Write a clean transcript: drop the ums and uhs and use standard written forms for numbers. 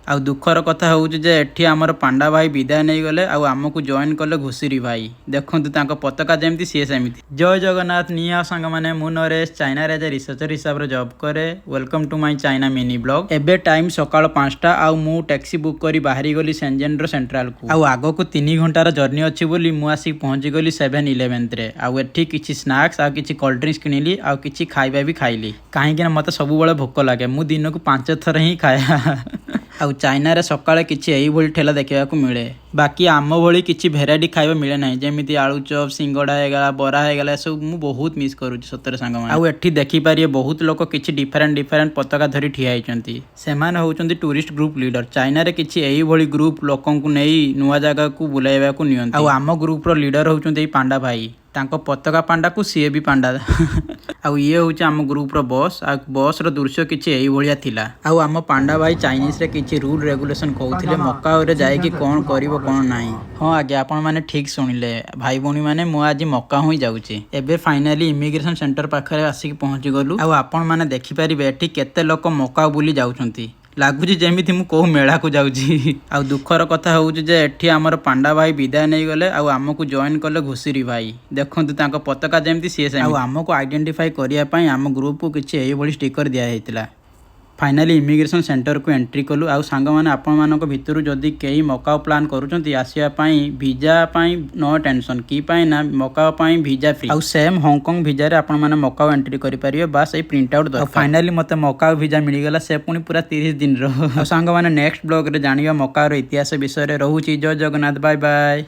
ଆଉ ଦୁଃଖର କଥା ହେଉଛି ଯେ ଏଠି ଆମର ପାଣ୍ଡା ଭାଇ ବିଦାୟ ନେଇଗଲେ ଆଉ ଆମକୁ ଜଏନ୍ କଲେ ଘୁଷୁରୀ ଭାଇ। ଦେଖନ୍ତୁ ତାଙ୍କ ପତାକା ଯେମିତି ସିଏ ସେମିତି। ଜୟ ଜଗନ୍ନାଥ ନିଆ ସାଙ୍ଗମାନେ, ମୁଁ ନରେଶ ଚାଇନାରେ ଆଜି ରିସର୍ଚ୍ଚର ହିସାବରେ ଜବ୍ କରେ। Welcome to my China mini blog. ଏବେ ଟାଇମ୍ ସକାଳ 5ଟା ଆଉ ମୁଁ ଟ୍ୟାକ୍ସି ବୁକ୍ କରି ବାହାରିଗଲି ସେନଜେନ୍ର ସେଣ୍ଟ୍ରାଲକୁ। ଆଉ ଆଗକୁ 3 ଘଣ୍ଟାର ଜର୍ଣ୍ଣି ଅଛି ବୋଲି ମୁଁ ଆସିକି ପହଞ୍ଚିଗଲି 7-11ରେ। ଆଉ ଏଠି କିଛି ସ୍ନାକ୍ସ ଆଉ କିଛି କୋଲ୍ଡ ଡ୍ରିଙ୍କ୍ସ କିଣିଲି ଆଉ କିଛି ଖାଇବା ବି ଖାଇଲି, କାହିଁକିନା ମୋତେ ସବୁବେଳେ ଭୋକ ଲାଗେ। ମୁଁ ଦିନକୁ 5 ଥର ହିଁ ଖାଏ। ଆଉ ଚାଇନାରେ ସକାଳେ କିଛି ଏଇଭଳି ଠେଲା ଦେଖିବାକୁ ମିଳେ। ବାକି ଆମ ଭଳି କିଛି ଭେରାଇଟି ଖାଇବା ମିଳେ ନାହିଁ, ଯେମିତି ଆଳୁ ଚପ୍, ସିଙ୍ଗଡ଼ା ହେଇଗଲା, ବରା ହେଇଗଲା, ଏସବୁ ମୁଁ ବହୁତ ମିସ୍ କରୁଛି ସତରେ ସାଙ୍ଗମାନେ। ଆଉ ଏଠି ଦେଖିପାରିବେ ବହୁତ ଲୋକ କିଛି ଡିଫରେଣ୍ଟ ପତାକା ଧରି ଠିଆ ହେଇଛନ୍ତି। ସେମାନେ ହେଉଛନ୍ତି ଟୁରିଷ୍ଟ ଗ୍ରୁପ୍ ଲିଡର। ଚାଇନାରେ କିଛି ଏଇଭଳି ଗ୍ରୁପ୍ ଲୋକଙ୍କୁ ନେଇ ନୂଆ ଜାଗାକୁ ବୁଲାଇବାକୁ ନିଅନ୍ତି। ଆଉ ଆମ ଗ୍ରୁପ୍ର ଲିଡର ହେଉଛନ୍ତି ଏଇ ପାଣ୍ଡା ଭାଇ। ତାଙ୍କ ପତାକା ପାଣ୍ଡାକୁ ସିଏ ବି ପାଣ୍ଡା। ଆଉ ଇଏ ହେଉଛି ଆମ ଗ୍ରୁପ୍ର ବସ୍। ଆଉ ବସ୍ର ଦୃଶ୍ୟ କିଛି ଏଇଭଳିଆ ଥିଲା। ଆଉ ଆମ ପାଣ୍ଡା ଭାଇ ଚାଇନିଜରେ କିଛି ରୁଲ୍ ରେଗୁଲେସନ୍ କହୁଥିଲେ ମକାଉରେ ଯାଇକି କ'ଣ କରିବ କ'ଣ ନାହିଁ। ହଁ ଆଜ୍ଞା, ଆପଣମାନେ ଠିକ୍ ଶୁଣିଲେ ଭାଇ ଭଉଣୀମାନେ, ମୁଁ ଆଜି ମକାଉ ହିଁ ଯାଉଛି। ଏବେ ଫାଇନାଲି ଇମିଗ୍ରେସନ୍ ସେଣ୍ଟର ପାଖରେ ଆସିକି ପହଞ୍ଚିଗଲୁ। ଆଉ ଆପଣମାନେ ଦେଖିପାରିବେ ଏଠି କେତେ ଲୋକ ମକାଉ ବୁଲି ଯାଉଛନ୍ତି। ଲାଗୁଛି ଯେମିତି ମୁଁ କୋଉ ମେଳାକୁ ଯାଉଛି। ଆଉ ଦୁଃଖର କଥା ହେଉଛି ଯେ ଏଠି ଆମର ପାଣ୍ଡା ଭାଇ ବିଦାୟ ନେଇଗଲେ ଆଉ ଆମକୁ ଜଏନ୍ କଲେ ଘୁଷୁରୀ ଭାଇ। ଦେଖନ୍ତୁ ତାଙ୍କ ପତାକା ଯେମିତି ସିଏ ସେମିତି। ଆଉ ଆମକୁ ଆଇଡେଣ୍ଟିଫାଇ କରିବା ପାଇଁ ଆମ ଗ୍ରୁପକୁ କିଛି ଏଇଭଳି ଷ୍ଟିକର ଦିଆଯାଇଥିଲା। ଫାଇନାଲି ଇମିଗ୍ରେସନ୍ ସେଣ୍ଟରକୁ ଏଣ୍ଟ୍ରି କଲୁ। ଆଉ ସାଙ୍ଗମାନେ, ଆପଣମାନଙ୍କ ଭିତରୁ ଯଦି କେହି ମକାଉ ପ୍ଲାନ୍ କରୁଛନ୍ତି ଆସିବା ପାଇଁ, ଭିଜା ପାଇଁ ନୋ ଟେନସନ୍। କି ପାଇଁ ନା ମକାଉ ପାଇଁ ଭିଜା ଫ୍ରି। ଆଉ ସେମ୍ ହଂକଂ ଭିଜାରେ ଆପଣମାନେ ମକାଉ ଏଣ୍ଟ୍ରି କରିପାରିବେ, ବାସ୍ ଏଇ ପ୍ରିଣ୍ଟ ଆଉଟ୍ ଦରକାର। ଆଉ ଫାଇନାଲି ମୋତେ ମକାଉ ଭିଜା ମିଳିଗଲା, ସେ ପୁଣି ପୁରା 30 ଦିନର। ଆଉ ସାଙ୍ଗମାନେ, ନେକ୍ସଟ ବ୍ଲଗ୍ରେ ଜାଣିବା ମକାଉର ଇତିହାସ ବିଷୟରେ। ରହୁଛି। ଜୟ ଜଗନ୍ନାଥ, ବାଏ ବାଏ।